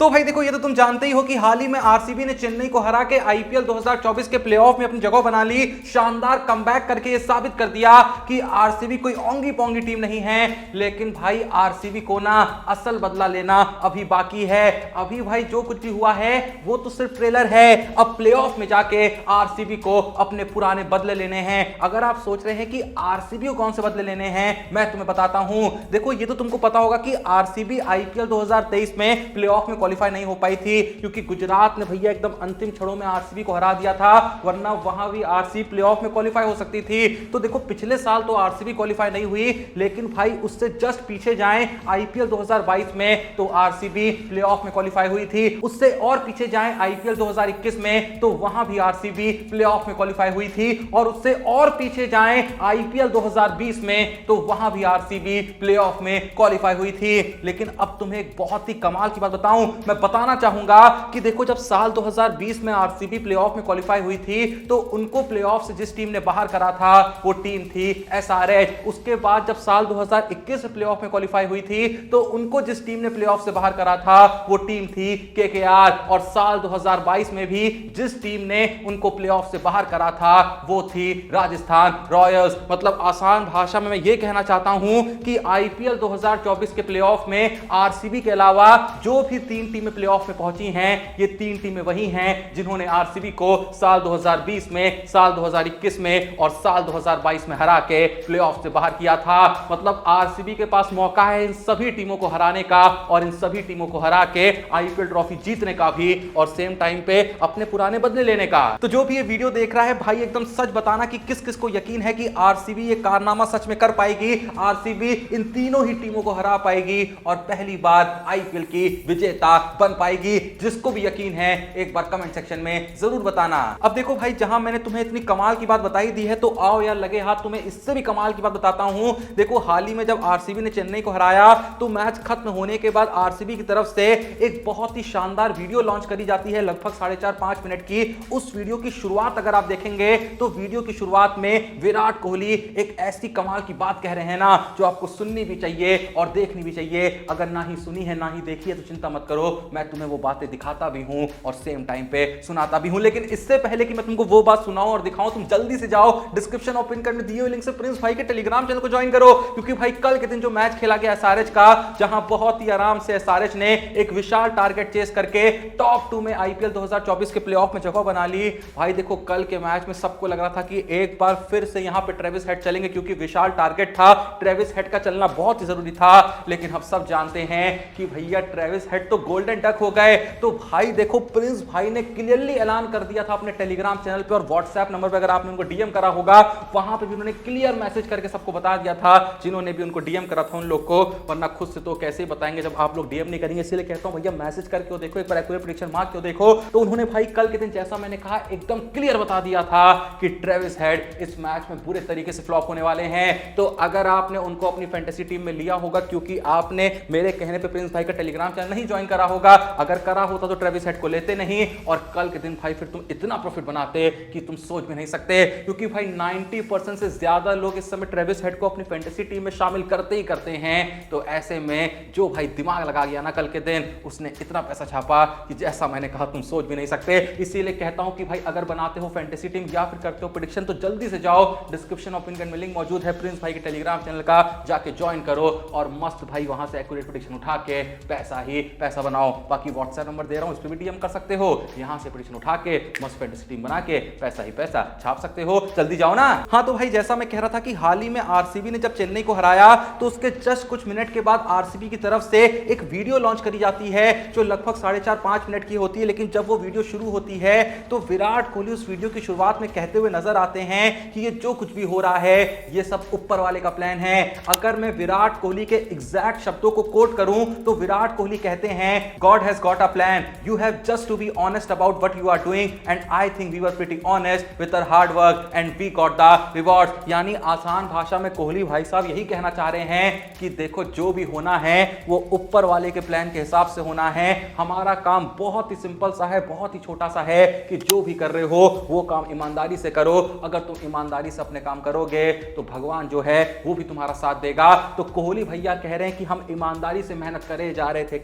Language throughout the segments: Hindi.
तो भाई देखो, ये तो तुम जानते ही हो कि हाल ही में आरसीबी ने चेन्नई को हरा के आईपीएल 2024 के प्लेऑफ में अपनी जगह बना ली। शानदार कमबैक करके ये साबित कर दिया कि आरसीबी कोई ओंगी पोंगी टीम नहीं है। लेकिन भाई आरसीबी को ना असल बदला लेना अभी बाकी है। अभी भाई जो कुछ भी हुआ है वो तो सिर्फ ट्रेलर है। अब प्लेऑफ में जाके आरसीबी को अपने पुराने बदले लेने हैं। अगर आप सोच रहे हैं कि आरसीबी को कौन से बदले लेने हैं, मैं तुम्हें बताता हूं। देखो, ये तो तुमको पता होगा कि आरसीबी आईपीएल 2023 में प्लेऑफ में क्वालिफाई नहीं हो पाई थी क्योंकि गुजरात ने भैया एकदम अंतिम क्षणों में आरसीबी को हरा दिया था, वरना वहां भी आरसीबी प्लेऑफ में क्वालिफाई हो सकती थी। तो देखो, पिछले साल तो आरसीबी क्वालिफाई नहीं हुई, लेकिन भाई उससे जस्ट पीछे जाएं आईपीएल 2022 में तो आरसीबी प्लेऑफ में क्वालिफाई हुई थी। उससे और पीछे जाएं आईपीएल 2021 में तो वहां भी आरसीबी प्लेऑफ में क्वालिफाई हुई थी। और उससे और पीछे जाएं आईपीएल 2020 में तो वहां भी आरसीबी प्लेऑफ में क्वालिफाई हुई थी। लेकिन अब तुम्हें एक बहुत ही कमाल की बात बताऊं, मैं बताना चाहूंगा कि देखो, जब साल 2020 में आरसीबी प्लेऑफ में क्वालिफाई हुई थी तो उनको प्लेऑफ से जिस टीम ने बाहर करा था वो टीम थी एसआरएच। उसके बाद जब साल 2021 में प्लेऑफ में क्वालिफाई हुई थी तो उनको जिस टीम ने प्लेऑफ से बाहर करा था वो टीम थी केकेआर। और साल 2022 में भी जिस टीम ने उनको प्लेऑफ से बाहर करा था वो थी राजस्थान रॉयल्स। मतलब आसान भाषा में मैं ये कहना चाहता हूं कि आईपीएल 2024 के प्लेऑफ में आरसीबी के अलावा जो भी तीन टीमें प्लेऑफ में पहुंची हैं, ये तीन टीमें वही हैं जिन्होंने आरसीबी को साल 2020 में, साल 2021 में और साल 2022 में हरा के प्लेऑफ से बाहर किया था। मतलब आरसीबी के पास मौका है इन सभी टीमों को हराने का और इन सभी टीमों को हरा के आईपीएल ट्रॉफी जीतने का भी और सेम टाइम पे अपने पुराने बदले लेने का। तो जो भी ये वीडियो देख रहा है भाई, एकदम सच बताना कि किस किस को यकीन है कि आरसीबी ये कारनामा सच में कर पाएगी, आरसीबी इन तीनों ही टीमों को हरा पाएगी और पहली बार आईपीएल की विजेता बन पाएगी। जिसको भी यकीन है एक बार कमेंट सेक्शन में जरूर बताना। अब देखो भाई, जहां मैंने तुम्हें इतनी कमाल की बात बताई दी है तो आओ यार लगे हाथ तुम्हें इससे भी कमाल की बात बताता हूं। देखो, हाल ही में जब आरसीबी ने चेन्नई को हराया तो मैच खत्म होने के बाद आरसीबी की तरफ से एक बहुत ही शानदार वीडियो लॉन्च करी जाती है, लगभग 4.5-5 मिनट की। उस वीडियो की शुरुआत अगर आप देखेंगे तो वीडियो की शुरुआत में विराट कोहली एक ऐसी कमाल की बात कह रहे हैं ना जो आपको सुननी भी चाहिए और देखनी भी चाहिए। अगर ना ही सुनी है ना ही देखी है तो चिंता मत करो, मैं तुम्हें वो बातें दिखाता भी हूं और सेम टाइम पे सुनाता भी हूं। लेकिन इससे पहले कि मैं तुमको वो बात सुनाऊं और दिखाऊं, तुम जल्दी से जाओ डिस्क्रिप्शन और पिन करने दिए हुए लिंक से प्रिंस भाई के टेलीग्राम चैनल को ज्वाइन करो, क्योंकि भाई कल के दिन जो मैच खेला गया एसआरएच का, जहां बहुत ही आराम से एसआरएच ने एक विशाल टारगेट चेस करके टॉप 2 में आईपीएल 2024 के प्लेऑफ में जगह बना ली। भाई देखो, कल के मैच में सबको लग रहा था कि एक बार फिर से यहां पे ट्रेविस हेड चलेंगे, क्योंकि विशाल टारगेट था, ट्रेविस हेड का चलना बहुत ही जरूरी था। लेकिन हम सब जानते हैं कि भैया ट्रेविस हेड तो गोल्डन डक हो गए। तो भाई देखो, प्रिंस भाई ने क्लियरली ऐलान कर दिया था अपने टेलीग्राम चैनल पे और व्हाट्सएप नंबर पे, अगर आपने उनको डीएम करा होगा वहां पे भी उन्होंने क्लियर मैसेज करके सबको बता दिया था, जिन्होंने भी उनको डीएम करा था उन लोग को, वरना खुद से तो कैसे बताएंगे जब आप लोग डीएम नहीं करेंगे। इसलिए कहता हूं भैया, मैसेज करके देखो, एक बार एक्यूरेट प्रेडिक्शन मार्क के देखो। तो उन्होंने भाई कल के दिन जैसा मैंने कहा एकदम क्लियर बता दिया था कि ट्रेविस हेड इस मैच में बुरे तरीके से फ्लॉप होने वाले हैं। तो अगर आपने उनको अपनी फैंटेसी टीम में लिया होगा, क्योंकि आपने मेरे कहने पे प्रिंस भाई का टेलीग्राम चैनल नहीं ज्वाइन करा होगा, अगर करा होता तो ट्रेविस हेड को लेते नहीं और कल के दिन भाई फिर तुम इतना प्रॉफिट बनाते कि तुम सोच भी नहीं सकते। क्योंकि भाई 90% से ज्यादा लोग इस समय ट्रेविस हेड को अपनी फैंटेसी टीम में शामिल करते ही करते हैं। तो ऐसे में जो भाई दिमाग लगा गया ना कल के दिन, उसने इतना पैसा छापा कि जैसा मैंने कहा तुम सोच भी नहीं सकते। इसीलिए कहता हूं कि भाई अगर बनाते हो फैंटेसी टीम या फिर करते हो प्रेडिक्शन तो जल्दी से जाओ, डिस्क्रिप्शन और पिन में लिंक मौजूद है प्रिंस भाई के टेलीग्राम चैनल का, जाके ज्वाइन करो और मस्त भाई वहां से एक्यूरेट प्रेडिक्शन उठा के पैसा ही पैसा बनाओ। बाकी व्हाट्सएप नंबर दे रहा हूं, इस पे भी डीएम कर सकते हो, यहां से प्रेडिक्शन उठा के मस्त फैंटेसी टीम बना के पैसा ही पैसा छाप सकते हो। जल्दी जाओ ना। हाँ, तो भाई जैसा मैं कह रहा था कि हाल ही में आरसीबी ने जब चेन्नई को हराया तो उसके जस्ट कुछ मिनट के बाद आरसीबी की तरफ से एक वीडियो लॉन्च करी जाती है जो लगभग 4.5-5 मिनट की होती है। लेकिन जब वो वीडियो शुरू होती है तो विराट कोहली उस वीडियो की शुरुआत में कहते हुए नजर आते हैं कि ये जो कुछ भी हो रहा है ये सब ऊपर वाले का प्लान है। अगर मैं विराट कोहली के एग्जैक्ट शब्दों को कोट करूं तो विराट कोहली कहते हैं, God has got a plan, you have just to be honest about what you are doing and I think we were pretty honest with our hard work and we got the rewards. यानी आसान भाषा में कोहली भाई साहब यही कहना चाह रहे हैं कि देखो, जो भी होना है वो ऊपर वाले के प्लान के हिसाब से होना है। हमारा काम बहुत ही सिंपल सा है, बहुत ही छोटा सा है कि जो भी कर रहे हो वो काम ईमानदारी से करो। अगर तुम ईमानदारी से अपने काम करोगे तो भगवान जो है वो भी तुम्हारा साथ देगा। तो कोहली भैया कह रहे हैं कि हम ईमानदारी से मेहनत करे जा रहे थे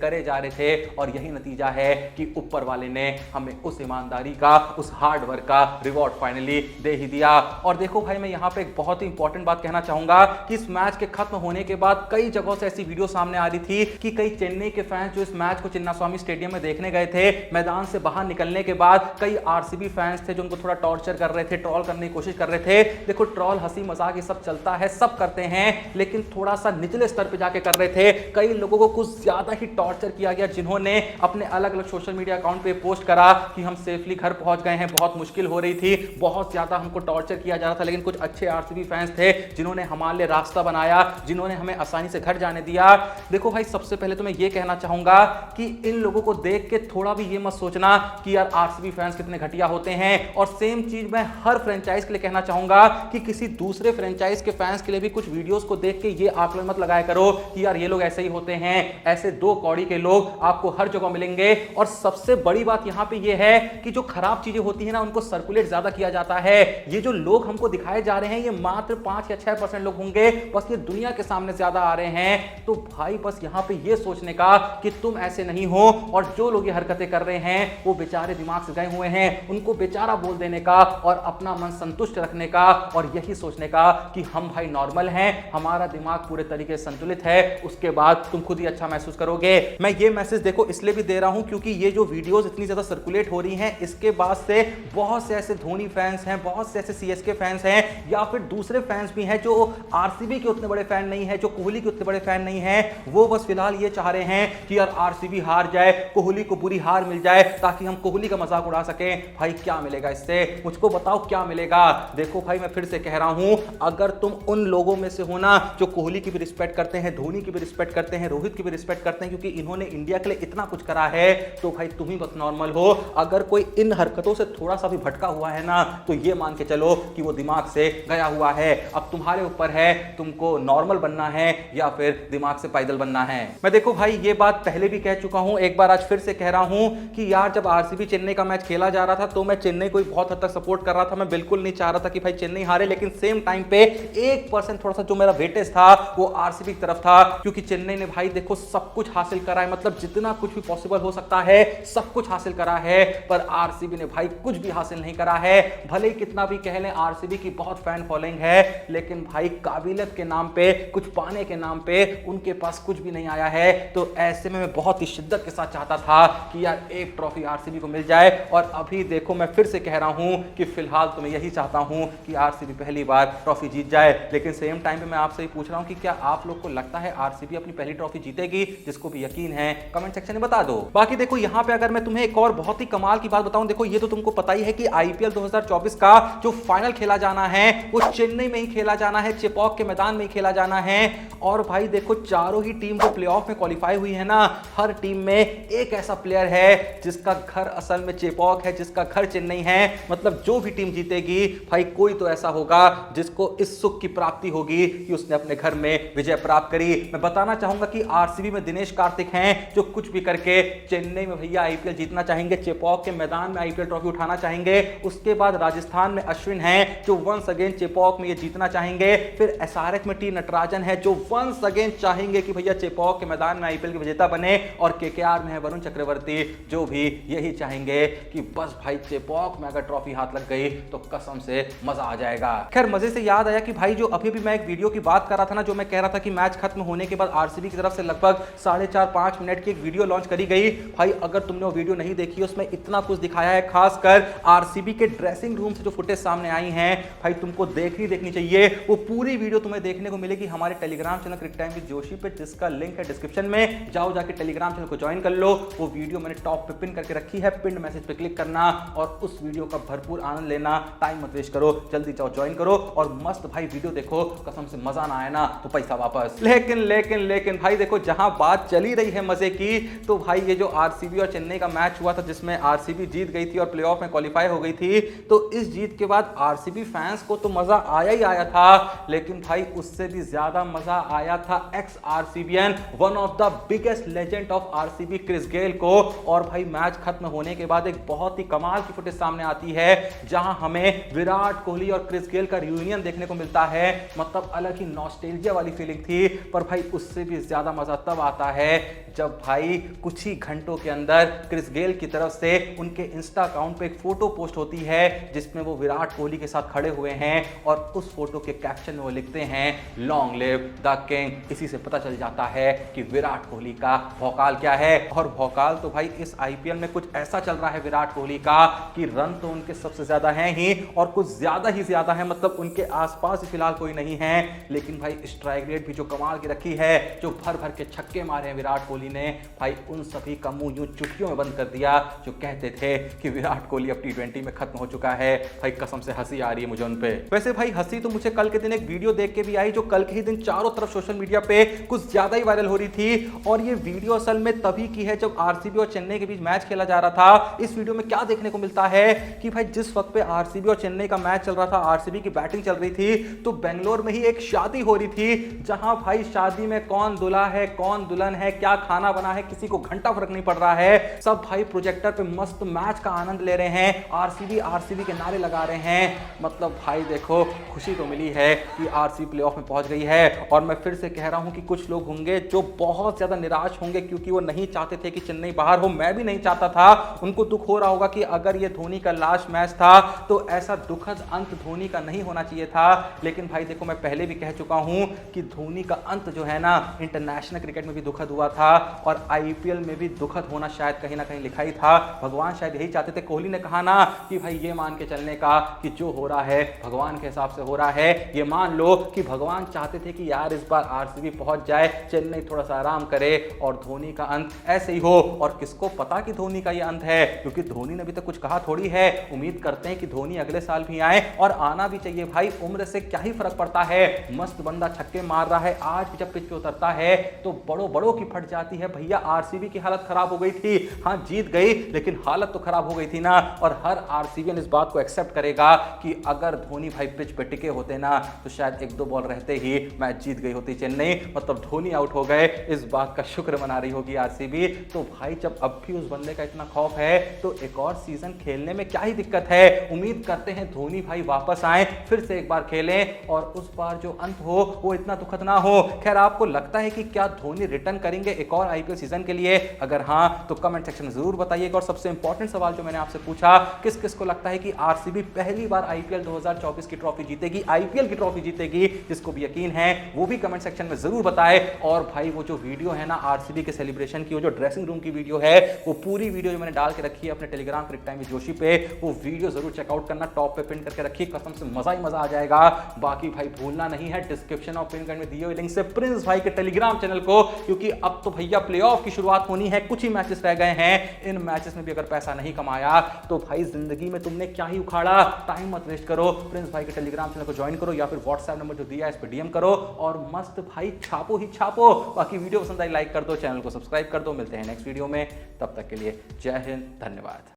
थे और यही नतीजा है कि ऊपर वाले ने हमें उस ईमानदारी का, उस हार्ड वर्क का रिवॉर्ड फाइनली दे ही दिया। और देखो भाई, मैं यहां पे एक बहुत ही इंपॉर्टेंट बात कहना चाहूंगा कि इस मैच के खत्म होने के बाद कई जगहों से ऐसी वीडियो सामने आ रही थी कि कई चेन्नई के फैंस जो इस मैच को चिन्नास्वामी स्टेडियम में देखने गए थे, मैदान से बाहर निकलने के बाद कई आरसीबी फैंस थे जो उनको थोड़ा टॉर्चर कर रहे थे, ट्रॉल करने की कोशिश कर रहे थे। देखो, ट्रॉल, हंसी मजाक ये सब चलता है, सब करते हैं, लेकिन थोड़ा सा निचले स्तर पे जाके कर रहे थे। कई लोगों को कुछ ज्यादा ही टॉर्चर किया गया, जिन्होंने अपने अलग अलग सोशल मीडिया अकाउंट पे पोस्ट करा कि हम सेफली घर पहुंच गए हैं, बहुत मुश्किल हो रही थी, बहुत ज्यादा हमको टॉर्चर किया जा रहा था। लेकिन कुछ अच्छे आरसीबी फैंस थे जिन्होंने हमारे लिए रास्ता बनाया, जिन्होंने हमें आसानी से घर जाने दिया। देखो भाई, सबसे पहले तो मैं ये कहना चाहूंगा कि इन लोगों को देख के थोड़ा भी ये मत सोचना कि यार आरसीबी फैंस कितने घटिया होते हैं। और सेम चीज मैं हर फ्रेंचाइज के लिए कहना चाहूंगा कि किसी दूसरे फ्रेंचाइज के फैंस के लिए भी कुछ वीडियोस को देख के ये आकलन मत लगाया करो कि यार ये लोग ऐसे ही होते हैं। ऐसे दो कौड़ी के लोग आपको हर जगह मिलेंगे। और सबसे बड़ी बात यहां पे ये है कि जो खराब चीजें होती है ना, उनको सर्कुलेट ज्यादा किया जाता है। ये जो लोग हमको दिखाए जा रहे हैं, ये मात्र 5 या 6% लोग होंगे, बस ये दुनिया के सामने ज्यादा आ रहे हैं। तो भाई बस यहां पे ये सोचने का कि तुम ऐसे नहीं हो, और जो लोग ये हरकतें कर रहे हैं वो बेचारे दिमाग से गए हुए हैं, उनको बेचारा बोल देने का और अपना मन संतुष्ट रखने का और यही सोचने का कि हम भाई नॉर्मल हैं, हमारा दिमाग पूरे तरीके से संतुलित है, उसके बाद तुम खुद ही अच्छा महसूस करोगे। मैं ये मैसेज देखो इसलिए भी दे रहा हूं क्योंकि ये जो वीडियोस इतनी ज्यादा सर्कुलेट हो रही हैं, इसके बाद से बहुत से ऐसे धोनी फैंस हैं, बहुत से ऐसे सीएसके फैंस हैं, या फिर दूसरे फैंस भी हैं जो आरसीबी के उतने बड़े फैन नहीं है, जो कोहली के उतने बड़े फैन नहीं है। वो बस फिलहाल ये चाह रहे हैं कि यार आरसीबी हार जाए, कोहली को बुरी हार मिल जाए, ताकि हम कोहली का मजाक उड़ा सकें। भाई क्या मिलेगा इससे, मुझको बताओ क्या मिलेगा। देखो भाई, मैं फिर से कह रहा हूं, अगर तुम उन लोगों में से हो ना जो कोहली की भी रिस्पेक्ट करते हैं, धोनी की भी रिस्पेक्ट करते हैं, रोहित की भी रिस्पेक्ट करते हैं, क्योंकि इन्होंने इंडिया के लिए इतना कुछ करा है, तो भाई तुम ही बस नॉर्मल हो। अगर कोई इन हरकतों से थोड़ा सा भी भटका हुआ है ना, तो ये मान के चलो कि वो दिमाग से गया हुआ है। अब तुम्हारे ऊपर है, तुमको नॉर्मल बनना है या फिर दिमाग से पैदल बनना है। मैं देखो भाई, ये बात पहले भी कह चुका हूं, एक बार आज फिर से कह रहा हूं कि यार जब आरसीबी चेन्नई का मैच खेला जा रहा था तो मैं चेन्नई को बहुत हद तक सपोर्ट कर रहा था। मैं बिल्कुल नहीं चाह रहा था कि भाई चेन्नई हारे, लेकिन सेम टाइम पे 1% थोड़ा सा जो मेरा वेटेज था वो आरसीबी की तरफ था, क्योंकि चेन्नई ने भाई देखो सब कुछ हासिल करा है, मतलब जितना कुछ भी पॉसिबल हो सकता है सब कुछ हासिल करा है। पर आरसीबी ने भाई कुछ भी हासिल नहीं करा है। भले ही कितना भी कह लें आरसीबी की बहुत फैन फॉलोइंग है, लेकिन भाई काबिलियत के नाम पे, कुछ पाने के नाम पे उनके पास कुछ भी नहीं आया है। तो ऐसे में मैं बहुत ही शिद्दत के साथ चाहता था कि यार एक ट्रॉफी आरसीबी को मिल जाए। और अभी देखो, मैं फिर से कह रहा हूं कि फिलहाल तो मैं यही चाहता हूं कि आरसीबी पहली बार ट्रॉफी जीत जाए। लेकिन सेम टाइम पे मैं आपसे ही पूछ रहा हूं कि क्या आप लोग को लगता है आरसीबी अपनी पहली ट्रॉफी जीतेगी? जिसको भी यकीन है कमेंट सेक्शन में बता दो। बाकी देखो, यहां पे अगर मैं तुम्हें एक और बहुत ही कमाल की बात बताऊं, देखो ये तो तुमको पता ही है कि आईपीएल 2024 का जो फाइनल खेला जाना है वो चेन्नई में ही खेला जाना है, चेपॉक के मैदान में ही खेला जाना है। और भाई देखो, चारों ही टीम जो प्लेऑफ में क्वालिफाई हुई है ना, हर टीम में एक ऐसा प्लेयर है जिसका घर असल में चेपॉक है, जिसका घर चेन्नई है। मतलब जो भी टीम जीतेगी भाई, कोई तो ऐसा होगा जिसको इस सुख की प्राप्ति होगी कि उसने अपने घर में विजय प्राप्त करी। मैं बताना चाहूंगा कि आरसीबी में दिनेश कार्तिक हैं जो कुछ भी करके चेन्नई में भैया आईपीएल जीतना चाहेंगे, चेपॉक के मैदान में आईपीएल ट्रॉफी उठाना चाहेंगे। उसके बाद राजस्थान में अश्विन हैं जो वंस अगेन चेपॉक में ये जीतना चाहेंगे। फिर एसआरएच में टी नटराजन है जो वंस अगेन चाहेंगे कि भैया चेपॉक के मैदान में आईपीएल के विजेता बने। और केकेआर में है वरुण चक्रवर्ती जो भी यही चाहेंगे कि बस भाई चेपॉक में अगर ट्रॉफी हाथ लग गई तो कसम से मजा आ जाएगा। खैर, मजे से याद आया कि भाई जो अभी भी मैं एक वीडियो की बात कर रहा था ना, जो मैं कह रहा था कि मैच खत्म होने के बाद आरसीबी की तरफ से लगभग 4.5-5 मिनट की एक वीडियो लॉन्च करी गई। भाई अगर तुमने वो वीडियो नहीं देखी, उसमें इतना कुछ दिखाया है, खासकर आरसीबी के ड्रेसिंग रूम से जो फुटेज सामने आई हैं, भाई तुमको देखनी चाहिए। वो पूरी वीडियो तुम्हें देखने को मिलेगी हमारे Telegram channel Crick Time with Joshi पे, जिसका लिंक है डिस्क्रिप्शन में। जाओ जाके टेलीग्राम चैनल को ज्वाइन कर लो। वो वीडियो मैंने टॉप पे पिन करके रखी है, पिन मैसेज पे क्लिक करना और उस वीडियो का भरपूर आनंद लेना। टाइम मत वेस्ट करो, जल्दी जाओ ज्वाइन करो और मस्त भाई वीडियो देखो। कसम से मजा ना आया ना तो पैसा वापस। लेकिन भाई देखो, जहां बात चली रही है मजे की, तो भाई ये जो आरसीबी और चेन्नई का मैच हुआ था जिसमें आरसीबी जीत गई थी और प्लेऑफ में क्वालिफाई हो गई थी, तो इस जीत के बाद आरसीबी फैंस को तो मजा आया ही आया था, लेकिन भाई उससे भी ज्यादा मजा आया था एक्स आरसीबीएन, one of the biggest legend of RCB Chris Gayle को। और भाई मैच खत्म होने के बाद एक बहुत ही कमाल की फुटेज सामने आती है जहां हमें विराट कोहली और क्रिस गेल का रियूनियन देखने को मिलता है। मतलब अलग ही नॉस्टैल्जिया वाली फीलिंग थी। पर भाई उससे भी ज्यादा मजा तब आता है जब भाई कुछ ही घंटों के अंदर क्रिस गेल की तरफ से उनके इंस्टा अकाउंट पे एक फोटो पोस्ट होती है जिसमें वो विराट कोहली के साथ खड़े हुए हैं और उस फोटो के कैप्शन में वो लिखते हैं लॉन्ग लिव द किंग। इसी से पता चल जाता है कि विराट कोहली का भौकाल क्या है। और भौकाल तो भाई इस आईपीएल में कुछ ऐसा चल रहा है विराट कोहली का कि रन तो उनके सबसे ज्यादा हैं ही और कुछ ज्यादा ही ज्यादा है, मतलब उनके आसपास फिलहाल कोई नहीं है। लेकिन भाई स्ट्राइक रेट भी जो कमाल की रखी है, जो भर भर के छक्के मारे हैं विराट कोहली ने, भाई उन सभी का मुंह यूं चुटकियों में बंद कर दिया जो कहते थे कि विराट कोहली अब टी20 में खत्म हो चुका है। भाई कसम से हंसी आ रही है मुझे उन पे। वैसे भाई हंसी तो मुझे कल के दिन एक वीडियो देख के भी आई जो कल के ही दिन चारों तरफ सोशल मीडिया पे कुछ ज्यादा ही वायरल हो रही थी। और ये वीडियो असल में तभी की है जब आरसीबी और चेन्नई के बीच मैच खेला जा रहा था। इस वीडियो में क्या देखने को मिलता है कि भाई जिस वक्त पे आरसीबी और चेन्नई का मैच चल रहा था, आरसीबी की बैटिंग चल रही थी, तो बेंगलोर में ही एक शादी हो रही थी जहां भाई शादी में कौन दूल्हा है कौन दुल्हन है, क्या खाना बना है, किसी को घंटा फर्क नहीं पड़ रहा है। सब भाई प्रोजेक्टर पे मस्त मैच का आनंद ले रहे हैं, आरसीबी आरसीबी के नारे लगा रहे हैं। मतलब भाई देखो खुशी तो मिली है कि आरसीबी प्लेऑफ में पहुंच गई है। और मैं फिर से कह रहा हूं कि कुछ लोग होंगे जो बहुत ज्यादा निराश होंगे क्योंकि वो नहीं चाहते थे कि चेन्नई बाहर हो। मैं भी नहीं चाहता था। उनको दुख हो रहा होगा कि अगर ये धोनी का लास्ट मैच था तो ऐसा दुखद अंत धोनी का नहीं होना चाहिए था। लेकिन भाई देखो मैं पहले भी कह चुका हूं कि धोनी का अंत जो है ना इंटरनेशनल क्रिकेट में भी दुखद हुआ था और आईपीएल में भी दुखद होना शायद कहीं ना कहीं लिखा ही था। भगवान शायद यही चाहते थे। कोहली ने कहा ना कि भाई ये मान के चलने का कि जो हो रहा है भगवान के हिसाब से हो रहा है। ये मान लो कि भगवान चाहते थे कि यार इस बार आरसीबी पहुंच जाए, चेन्नई थोड़ा सा आराम करे और धोनी का अंत ऐसे ही हो। और किसको पता कि धोनी का ये अंत है, क्योंकि धोनी ने अभी तक कुछ कहा थोड़ी है। उम्मीद करते हैं कि धोनी अगले साल भी आए और आना भी चाहिए भाई। उम्र से क्या ही फर्क पड़ता है। मस्त बंदा छक्के मार रहा है। आज भी जब पिच पे उतरता है तो बड़ों बड़ों की फट जाती है। भैया आरसीबी की हालत खराब हो गई थी, हाँ जीत गई लेकिन हालत तो खराब हो गई थी ना। और हर आरसीबीएन इस बात को एक्सेप्ट करेगा कि अगर धोनी भाई पिच पे टिके होते ना तो शायद एक दो बॉल रहते ही मैच जीत गई होती चेन्नई। मतलब धोनी आउट हो गए, इस बात का शुक्र मना रही होगी आरसीबी। तो भाई जब अब भी उस बंदे का इतना खौफ है तो एक और सीजन खेलने में क्या ही दिक्कत है। उम्मीद करते हैं धोनी भाई वापस आए, फिर से एक बार खेलें और उस बार जो अंत हो वो इतना दुखद ना हो। खैर आपको लगता है कि क्या धोनी रिटर्न करेंगे एक और आईपीएल सीजन के लिए? अगर हाँ तो कमेंट सेक्शन में जरूर बताइएगा। और सबसे इंपॉर्टेंट सवाल जो मैंने आपसे पूछा, किस किस को लगता है कि आरसीबी पहली बार आईपीएल 2024 की ट्रॉफी जीतेगी, आईपीएल की ट्रॉफी जीतेगी? जिसको भी यकीन है वो भी कमेंट सेक्शन में जरूर बताए। और भाई वो जो वीडियो है ना आरसीबी के सेलिब्रेशन की, वो जो ड्रेसिंग रूम की वीडियो है, वो पूरी वीडियो जो मैंने डाल के रखी है अपने Telegram Crick Time with Joshi पे, वो वीडियो जरूर चेकआउट करना। टॉप पे पिन करके रखिए, कसम से मजा ही मजा आ जाएगा। बाकी भाई भूलना नहीं है डिस्क्रिप्शन और पिन में दिए हुए लिंक से प्रिंस भाई के टेलीग्राम चैनल को, क्योंकि अब तो भैया प्लेऑफ की शुरुआत होनी है। कुछ ही मैचेस रह गए हैं। इन मैचेस में भी अगर पैसा नहीं कमाया तो भाई जिंदगी में तुमने क्या ही उखाड़ा। टाइम मत वेस्ट करो, प्रिंस भाई के टेलीग्राम चैनल को ज्वाइन करो या फिर व्हाट्सएप नंबर जो दिया है इस पर डीएम करो और मस्त भाई छापो ही छापो। बाकी वीडियो पसंद आई लाइक कर दो, चैनल को सब्सक्राइब कर दो। मिलते हैं नेक्स्ट वीडियो में, तब तक के लिए जय हिंद, धन्यवाद।